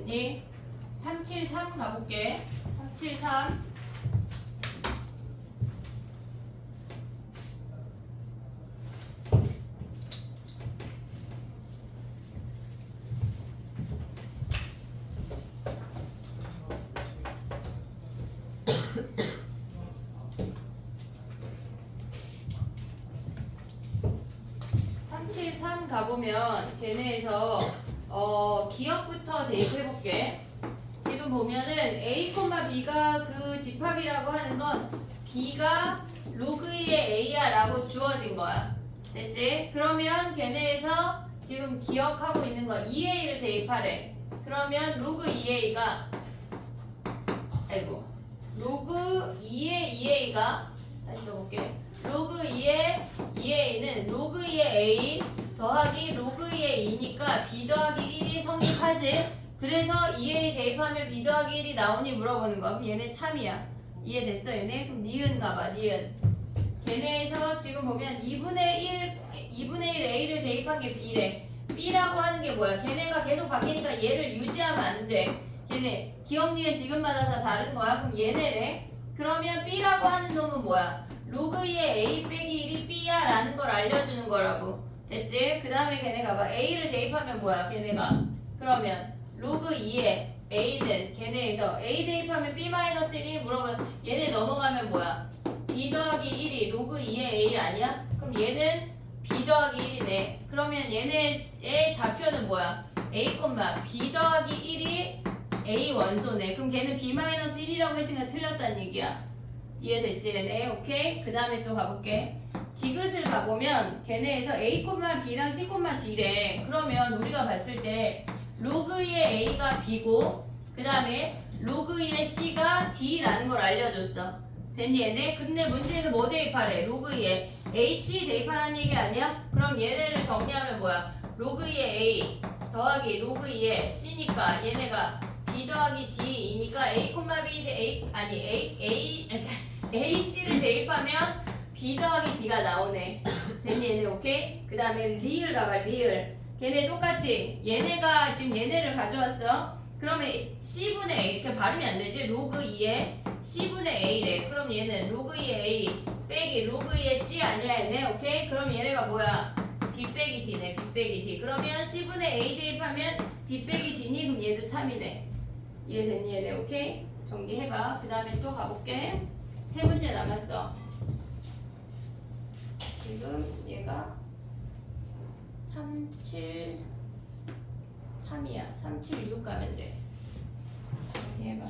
됐니? 373 가볼게. 373 373 가보면 걔네에서 기억부터 대입해볼게. 지금 보면은 a, b가 그 집합이라고 하는 건 b가 로그 2의 a야 라고 주어진 거야. 됐지? 그러면 걔네에서 지금 기억하고 있는 건 2a를 대입하래. 그러면 로그 2a가 로그 2의 2a가 다시 써볼게. 로그 2의 2a는 로그 2의 a 더하기 로그 2의 2니까 b 더하기 1이 성립하지. 그래서 2a 대입하면 b 더하기 1이 나오니 물어보는 거야. 그럼 얘네 참이야. 이해됐어 얘네? 그럼 니은 가봐. 니은. 걔네에서 지금 보면 2분의 1 a를 대입한 게 b래. b라고 하는 게 뭐야? 걔네가 계속 바뀌니까 얘를 유지하면 안 돼. 걔네 기억 니은 디귿마다 다 다른 거야. 그럼 얘네래. 그러면 b라고 하는 놈은 뭐야? 로그 2의 a 빼기 1이 b야 라는 걸 알려주는 거라고. 됐지? 그 다음에 걔네 가봐. a를 대입하면 뭐야? 걔네가 그러면 로그 2의 a는 걔네에서 a 대입하면 b-1이 물어보면 얘네 넘어가면 뭐야? b 더하기 1이 로그 2의 a 아니야? 그럼 얘는 b 더하기 1이네. 그러면 얘네의 좌표는 뭐야? a, b 더하기 1이 a 원소네. 그럼 걔는 b-1이라고 했으니까 틀렸다는 얘기야. 이해됐지 얘네? 오케이? 그 다음에 또 가볼게. 디귿을 가보면 걔네에서 a, b랑 c, d래. 그러면 우리가 봤을 때 로그 2의 a가 b고 그 다음에 로그 2의 c가 d라는 걸 알려줬어. 됐니 얘네? 근데 문제에서 뭐 대입하래? 로그 2의 ac 대입하라는 얘기 아니야? 그럼 얘네를 정리하면 뭐야? 로그 2의 a 더하기 로그 2의 c니까 얘네가 b 더하기 d이니까 a, b, ac를 대입하면 b 더하기 d가 나오네. 됐니 얘네? 오케이? 그 다음에 리을 가봐. 리을. 걔네 똑같이 얘네가 지금 얘네를 가져왔어. 그러면 C분의 A 이렇게 발음이 안 되지? 로그 2에 C분의 A래. 그럼 얘는 로그 2의 A 빼기 로그 2의 C 아니야 얘네? 오케이? 그럼 얘네가 뭐야? B 빼기 D네. B 빼기 D. 그러면 C분의 A 대입하면 B 빼기 D니? 그럼 얘도 참이네. 이해됐니 얘네? 오케이? 정리해봐. 그 다음에 또 가볼게. 세 문제 남았어. 지금 얘가 3, 7, 3이야. 3, 7, 6 가면 돼. 정리해봐.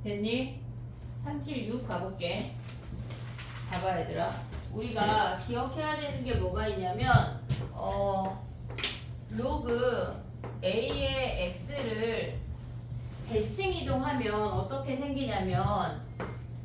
됐니? 3, 7, 6 가볼게. 봐봐 얘들아. 우리가 기억해야 되는 게 뭐가 있냐면 로그 A의 X를 대칭 이동하면 어떻게 생기냐면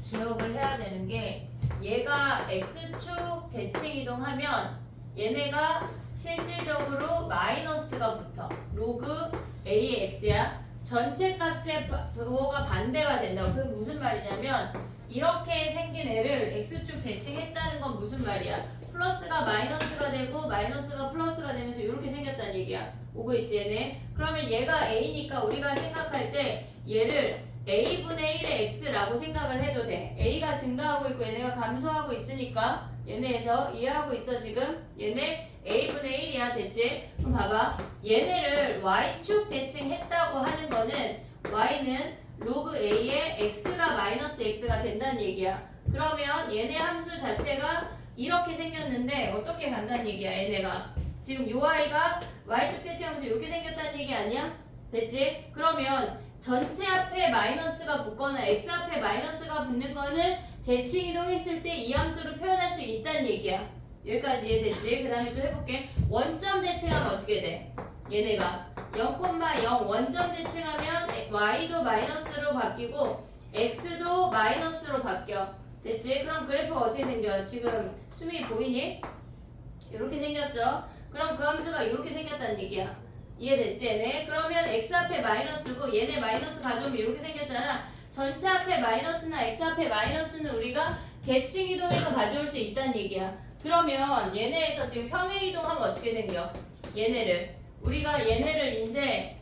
기억을 해야 되는 게 얘가 X축 대칭 이동하면 얘네가 실질적으로 마이너스가 붙어. 로그 A의 X야. 전체 값의 부호가 반대가 된다고. 그게 무슨 말이냐면 이렇게 생긴 애를 X축 대칭했다는 건 무슨 말이야? 플러스가 마이너스가 되고 마이너스가 플러스가 되면서 이렇게 생겼다는 얘기야. 오고 있지 얘네? 그러면 얘가 A니까 우리가 생각할 때 얘를 A분의 1의 X라고 생각을 해도 돼. A가 증가하고 있고 얘네가 감소하고 있으니까 얘네에서 이해하고 있어 지금? 얘네 A분의 1이야 됐지? 그럼 봐봐. 얘네를 Y축 대칭했다고 하는 거는 Y는 로그 A의 X가 마이너스 X가 된다는 얘기야. 그러면 얘네 함수 자체가 이렇게 생겼는데 어떻게 간다는 얘기야 얘네가. 지금 요 Y가 Y축 대칭하면서 이렇게 생겼다는 얘기 아니야? 됐지? 그러면 전체 앞에 마이너스가 붙거나 X 앞에 마이너스가 붙는 거는 대칭 이동했을 때 이 함수로 표현할 수 있다는 얘기야. 여기까지 이해됐지? 그 다음에 또 해볼게. 원점 대칭하면 어떻게 돼? 얘네가 0,0 원점 대칭하면 y도 마이너스로 바뀌고 x도 마이너스로 바뀌어. 됐지? 그럼 그래프가 어떻게 생겨? 지금 수미 보이니? 이렇게 생겼어. 그럼 그 함수가 이렇게 생겼다는 얘기야. 이해됐지 얘네? 그러면 x 앞에 마이너스고 얘네 마이너스 가져오면 이렇게 생겼잖아. 전체 앞에 마이너스나 x 앞에 마이너스는 우리가 대칭 이동해서 가져올 수 있다는 얘기야. 그러면 얘네에서 지금 평행 이동하면 어떻게 생겨? 얘네를 우리가 얘네를 이제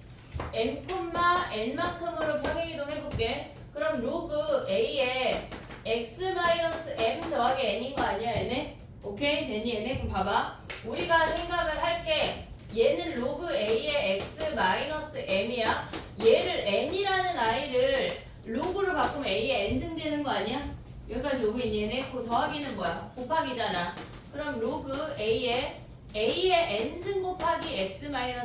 m,n만큼으로 평행 이동해볼게. 그럼 로그 a에 x-m 더하기 n인 거 아니야 얘네? 오케이? 됐니 얘네? 그럼 봐봐. 우리가 생각을 할게. 얘는 로그 a의 x-m이야. 얘를 n이라는 i를 로그로 바꾸면 a에 n승 되는 거 아니야? 여기까지 오고 있니 얘네? 그 더하기는 뭐야? 곱하기잖아. 그럼 로그 a의 n승 곱하기 x-m이야.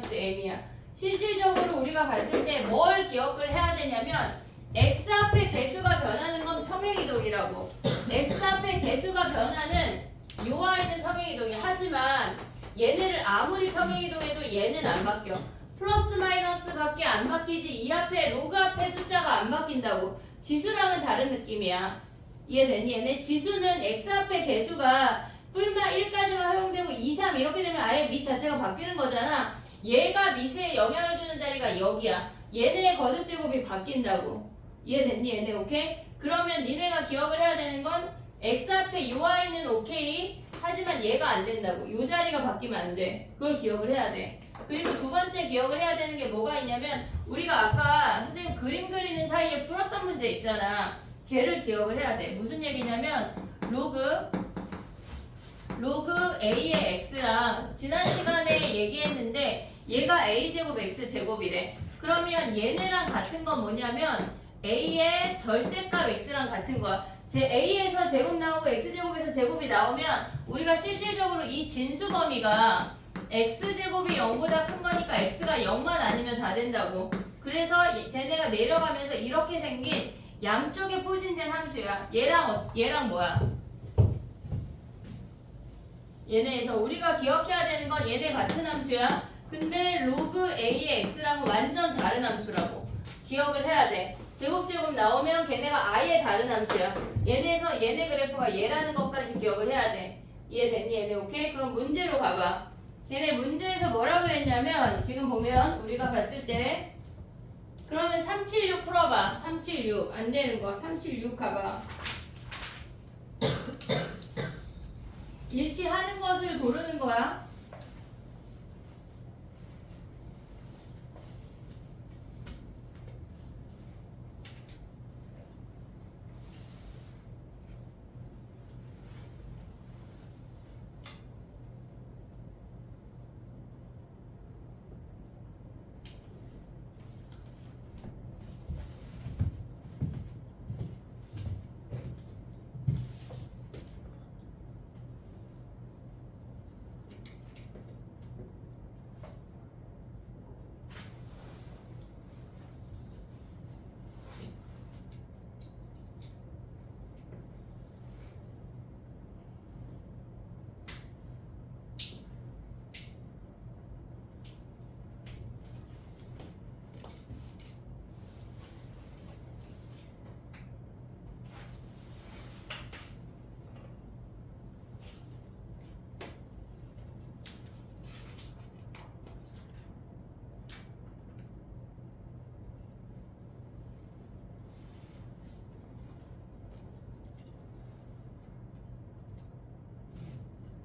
실질적으로 우리가 봤을 때 뭘 기억을 해야 되냐면 x 앞에 개수가 변하는 건 평행이동이라고. x 앞에 개수가 변하는 요 아이는 평행이동이. 하지만 얘네를 아무리 평행이동해도 얘는 안 바뀌어. 플러스 마이너스 밖에 안 바뀌지. 이 앞에 로그 앞에 숫자가 안 바뀐다고. 지수랑은 다른 느낌이야. 이해됐니? 얘네 지수는 x 앞에 개수가 뿔마 1까지만 허용되고 2, 3 이렇게 되면 아예 밑 자체가 바뀌는 거잖아. 얘가 밑에 영향을 주는 자리가 여기야. 얘네의 거듭제곱이 바뀐다고. 이해됐니? 얘네 오케이? 그러면 니네가 기억을 해야 되는 건 x 앞에 요 i는 오케이. 하지만 얘가 안 된다고. 요 자리가 바뀌면 안 돼. 그걸 기억을 해야 돼. 그리고 두 번째 기억을 해야 되는 게 뭐가 있냐면 우리가 아까 선생님 그림 그리는 사이에 풀었던 문제 있잖아. 걔를 기억을 해야 돼. 무슨 얘기냐면 로그 a의 x랑 지난 시간에 얘기했는데 얘가 a제곱 x제곱이래. 그러면 얘네랑 같은 건 뭐냐면 a의 절대값 x랑 같은 거야. 제 a에서 제곱 나오고 x제곱에서 제곱이 나오면 우리가 실질적으로 이 진수 범위가 x제곱이 0보다 큰 거니까 x가 0만 아니면 다 된다고. 그래서 쟤네가 내려가면서 이렇게 생긴 양쪽에 포진된 함수야. 얘랑 뭐야? 얘네에서 우리가 기억해야 되는 건 얘네 같은 함수야. 근데 로그 a의 x랑은 완전 다른 함수라고 기억을 해야 돼. 제곱 나오면 걔네가 아예 다른 함수야. 얘네에서 얘네 그래프가 얘라는 것까지 기억을 해야 돼. 이해됐니 얘네? 오케이? 그럼 문제로 가봐. 얘네 문제에서 뭐라 그랬냐면 지금 보면 우리가 봤을 때 그러면 376 풀어봐. 376 안 되는 거 376 가봐. 일치하는 것을 고르는 거야.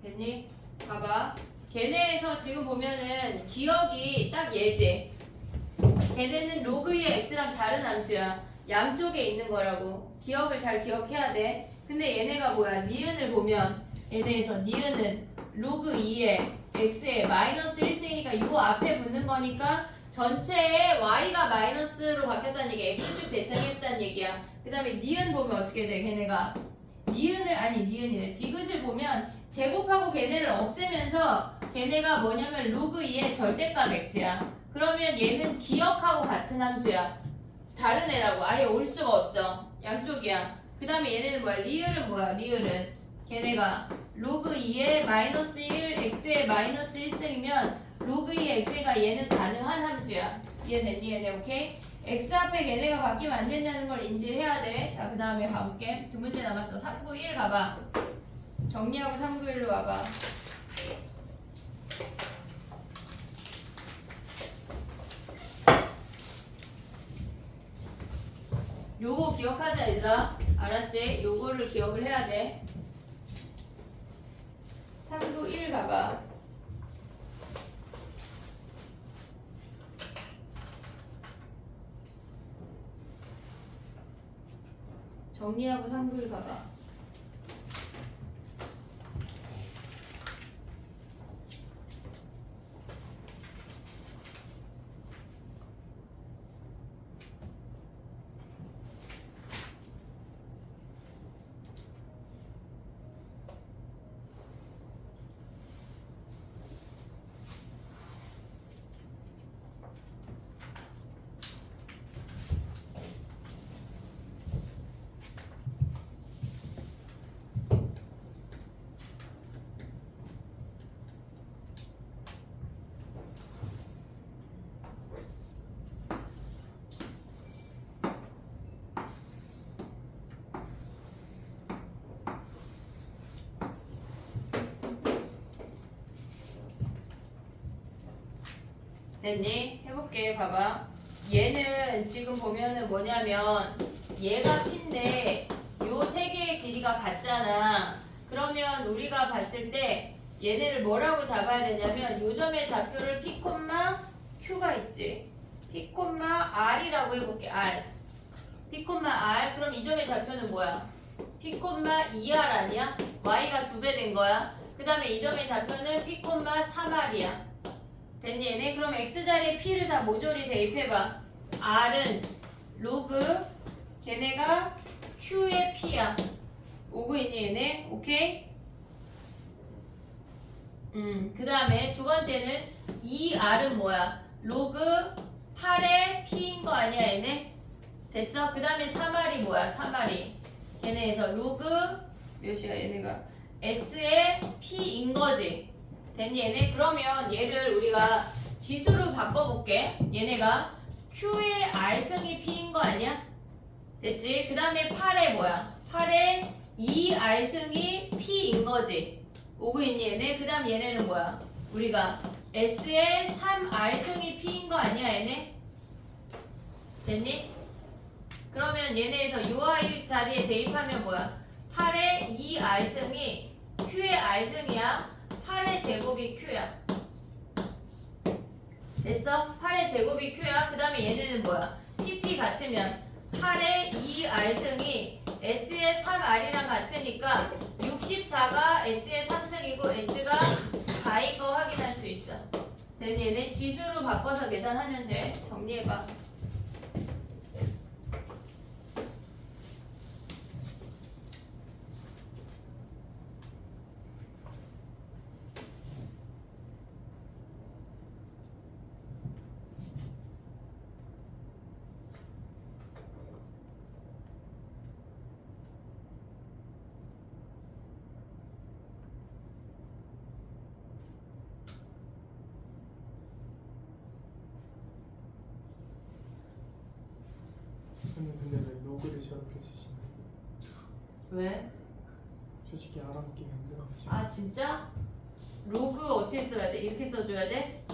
됐니? 봐봐. 걔네에서 지금 보면은 기억이 딱 얘지. 걔네는 로그의 x랑 다른 함수야. 양쪽에 있는 거라고. 기억을 잘 기억해야 돼. 근데 얘네가 뭐야? 니은을 보면 얘네에서 니은은 로그 2의 x에 마이너스 1승이니까 요 앞에 붙는 거니까 전체에 y가 마이너스로 바뀌었다는 얘기야. x축 대칭했다는 얘기야. 그 다음에 니은 보면 어떻게 돼? 걔네가 니은이래. 디귿을 보면 제곱하고 걔네를 없애면서 걔네가 뭐냐면 로그 2의 절대값 x야. 그러면 얘는 기억하고 같은 함수야. 다른 애라고. 아예 올 수가 없어. 양쪽이야. 그 다음에 얘네는 뭐야? 리을은 뭐야? 리을은 걔네가 로그 2의 마이너스 1 x의 마이너스 1승이면 로그 2의 x가 얘는 가능한 함수야. 이해됐니 얘네? 오케이? x 앞에 걔네가 바뀌면 안 된다는 걸 인지를 해야 돼. 자, 그 다음에 가볼게. 두 문제 남았어. 391 가봐. 정리하고 391로 와봐. 요거 기억하자 얘들아. 알았지? 요거를 기억을 해야 돼. 391 가봐. 정리하고 391 가봐. 됐니? 해볼게. 봐봐. 얘는 지금 보면은 뭐냐면 얘가 p인데 요 세 개의 길이가 같잖아. 그러면 우리가 봤을 때 얘네를 뭐라고 잡아야 되냐면 요 점의 좌표를 p, q가 있지. p, r이라고 해볼게. r. P, R. 그럼 이 점의 좌표는 뭐야? P, 2R 아니야? Y가 2배 된 거야. 그 다음에 이 점의 좌표는 P, 3R이야. 됐니 얘네? 그럼 X자리에 P를 다 모조리 대입해봐. R은 로그 걔네가 Q의 P야. 오고 있니 얘네? 오케이? 그 다음에 두 번째는 이 R은 뭐야? 로그 8의 P인 거 아니야 얘네? 됐어? 그 다음에 3R이 뭐야? 3R이 걔네에서 로그 몇이야 얘네가? S의 P인 거지. 됐니 얘네? 그러면 얘를 우리가 지수로 바꿔볼게. 얘네가 Q의 R승이 P인 거 아니야? 됐지? 그 다음에 8의 뭐야? 8의 2R승이 P인 거지. 오고 있니 얘네? 그 다음 얘네는 뭐야? 우리가 S의 3R승이 P인 거 아니야 얘네? 됐니? 그러면 얘네에서 UI 자리에 대입하면 뭐야? 8의 2R승이 Q의 R승이야. 8의 제곱이 Q야. 됐어? 8의 제곱이 Q야. 그 다음에 얘네는 뭐야? PP 같으면 8의 2R승이 S의 3R이랑 같으니까 64가 S의 3승이고 S가 4인 거 확인할 수 있어. 됐니? 얘네 지수로 바꿔서 계산하면 돼. 정리해봐. 근데 왜 로그를 저렇게 쓰시나요? 왜? 솔직히 알아보기 힘들어가지고. 아 진짜? 로그 어떻게 써야 돼? 이렇게 써줘야 돼?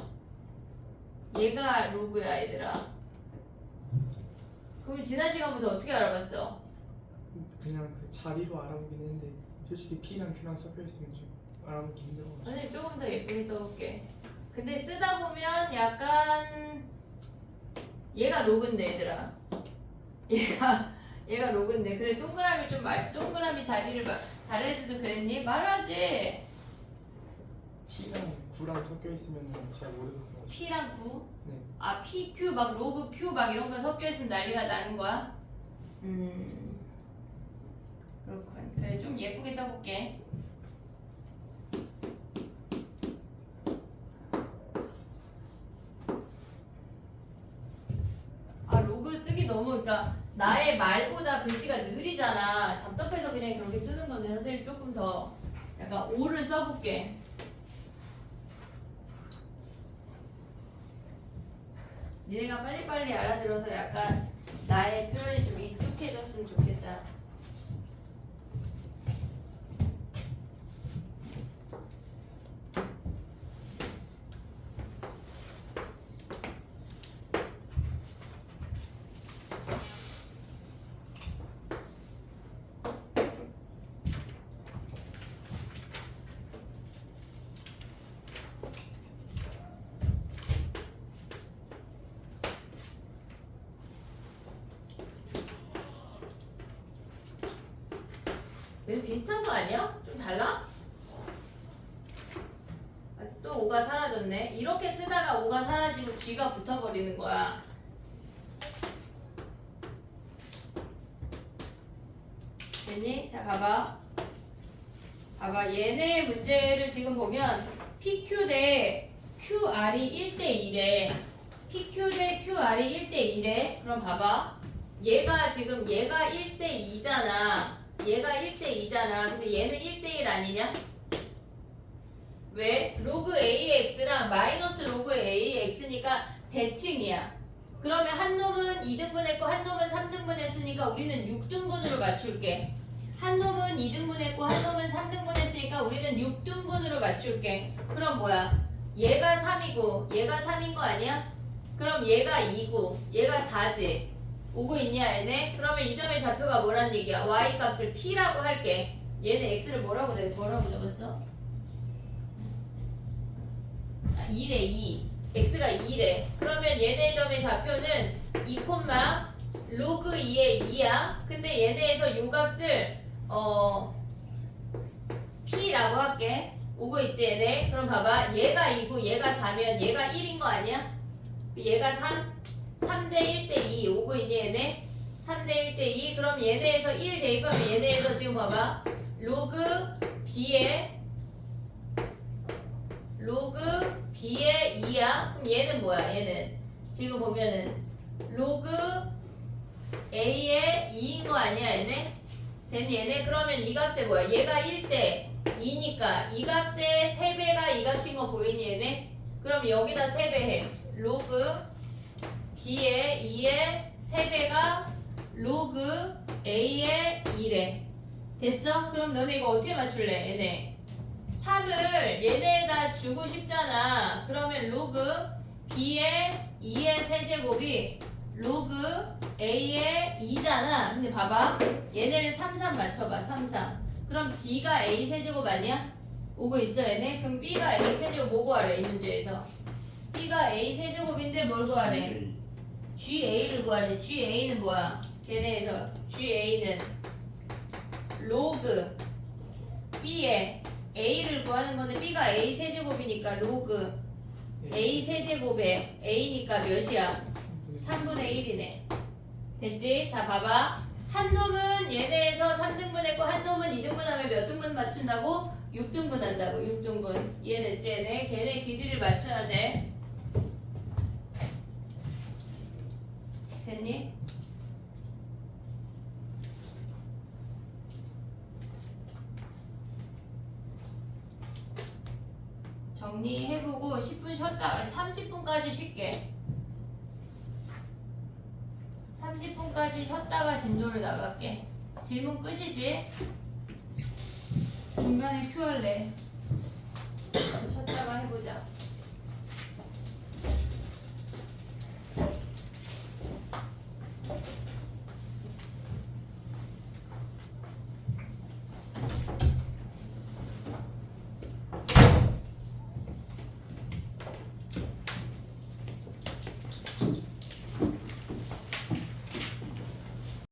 얘가 로그야 얘들아. 그럼 지난 시간부터 어떻게 알아봤어? 그냥 그 자리로 알아보긴 했는데 솔직히 P랑 Q랑 섞여 있으면 좀 알아보기 힘들어가지고. 선생님 조금 더 예쁘게 써볼게. 근데 쓰다 보면 약간 얘가 로그인데 얘들아. 얘가 로그인데 그래 동그라미 좀 동그라미 자리를 다른 애들도 그랬니? 말하지. P랑 9랑 섞여 있으면 잘 모르겠어요. P랑 9? 네. 아 P, Q 막 로그 Q 막 이런 거 섞여 있으면 난리가 나는 거야? 그렇군. 그래 좀 예쁘게 써볼게. 아 로그 쓰기 너무 그러니까 나의 말보다 글씨가 느리잖아. 답답해서 그냥 저렇게 쓰는 건데 선생님 조금 더 약간 오를 써볼게. 니네가 빨리빨리 알아들어서 약간 나의 표현이 좀 익숙해졌으면 좋겠다. 얘는 비슷한 거 아니야? 좀 달라? 아, 또 5가 사라졌네. 이렇게 쓰다가 5가 사라지고 G가 붙어버리는 거야. 됐니? 자 봐봐. 봐봐 얘네 문제를 지금 보면 PQ 대 QR이 1대 1에 PQ 대 QR이 1대 1에 그럼 봐봐 얘가 지금 얘가 1대 2잖아. 얘가 1대 2잖아. 근데 얘는 1대 1 아니냐? 왜? 로그 AX랑 마이너스 로그 AX니까 대칭이야. 그러면 한 놈은 2등분 했고 한 놈은 3등분 했으니까 우리는 6등분으로 맞출게. 한 놈은 2등분 했고 한 놈은 3등분 했으니까 우리는 6등분으로 맞출게. 그럼 뭐야? 얘가 3이고 얘가 3인 거 아니야? 그럼 얘가 2고 얘가 4지. 오고 있냐 얘네? 그러면 이 점의 좌표가 뭐란 얘기야? y 값을 p라고 할게. 얘는 x를 뭐라고 적었어? 2래 2. x가 2래. 그러면 얘네 점의 좌표는 2, 로그 2의 2야. 근데 얘네에서 요 값을 P라고 할게. 오고 있지 얘네. 그럼 봐봐. 얘가 2고 얘가 4면 얘가 1인 거 아니야? 얘가 3? 3대 1대 2 오고 있니 얘네? 3대 1대 2. 그럼 얘네에서 1 대입하면 얘네에서 지금 봐봐. 로그 B의 2야. 그럼 얘는 뭐야? 얘는 지금 보면은 로그 A의 2인 거 아니야 얘네? 됐니 얘네? 그러면 이 값에 뭐야? 얘가 1대 2니까 이 값의 3배가 이 값인 거 보이니 얘네? 그럼 여기다 3배 해. 로그 B의 2의 3배가 로그 A의 2래. 됐어? 그럼 너네 이거 어떻게 맞출래? 얘네 3을 얘네에다 주고 싶잖아. 그러면 로그 B의 2의 세제곱이 로그 A의 2잖아. 근데 봐봐. 얘네를 3, 3 맞춰봐. 3, 3. 그럼 B가 A 세제곱 아니야? 오고 있어 얘네? 그럼 B가 A 세제곱 뭐 구하래 이 문제에서? B가 A 세제곱인데 뭘 구하래? GA를 구하래. GA는 뭐야? 걔네에서 GA는 로그 B의 A를 구하는 건데 B가 A 세제곱이니까 로그 A 세제곱에 A니까 몇이야? 3분의 1이네. 됐지? 자 봐봐. 한 놈은 얘네에서 3등분 했고 한 놈은 2등분 하면 몇 등분 맞춘다고? 6등분 한다고. 6등분. 이해됐지? 얘네? 걔네 길이를 맞춰야 돼. 됐니? 정리해보고 10분 쉬었다가 30분까지 쉴게. 30분까지 쉬었다가 진도를 나갈게. 질문 끝이지? 중간에 큐할래. 쉬었다가 해보자.